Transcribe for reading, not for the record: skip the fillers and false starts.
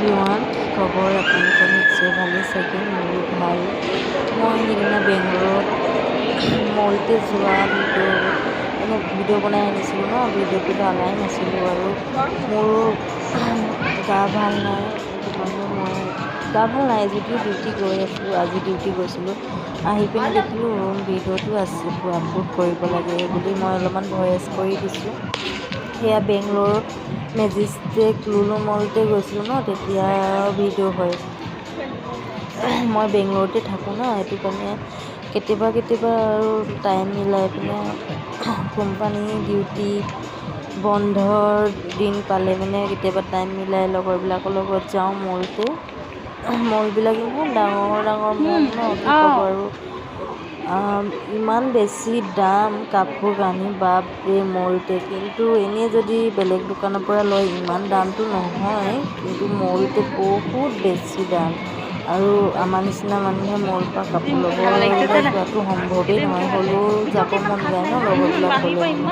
Everyone, কি খবৰ? আপোনালোকৰ নিশ্চয় ভালেই চাগে, মোৰো ভাল। মই সেইদিনা বেংগলোৰত মলতে যোৱা ভিডিঅ' বনাই আনিছিলোঁ ন, ভিডিঅ'টো ঢালাই নাছিলোঁ আৰু মোৰো গা ভাল নাই। সেইটো কাৰণে মই গা ভাল নাই যদিও ডিউটি গৈ আছোঁ, আজি ডিউটি গৈছিলোঁ। আহি পিনে দেখিলোঁ ভিডিঅ'টো আছে, আপলোড কৰিব লাগে বুলি মই অলপমান ভইচ কৰি দিছোঁ। সেয়া বেংগলোৰ মেজেষ্টিক লুলু মলতে গৈছিলোঁ ন, তেতিয়া ভিডিঅ' হয়। মই বেংগলোৰতে থাকোঁ ন, সেইটো কাৰণে কেতিয়াবা আৰু টাইম মিলাই পিনে কোম্পানী ডিউটি বন্ধৰ দিন পালে মানে কেতিয়াবা টাইম মিলাই লগৰবিলাকৰ লগত যাওঁ মলতে। মলবিলাক ইমান ডাঙৰ মল ন, কি ক'ব আৰু। ইমান বেছি দাম কাপোৰ কানি, বাপৰে মলতে। কিন্তু এনেই যদি বেলেগ দোকানৰ পৰা লয় ইমান দামটো নহয়, কিন্তু মলতে বহুত বেছি দাম। আৰু আমাৰ নিচিনা মানুহে মলৰ পৰা কাপোৰ ল'ব যোৱাটো সম্ভৱেই নহয়, হ'লেও যাব মন যায় ন লগৰবিলাক গ'লে মানে।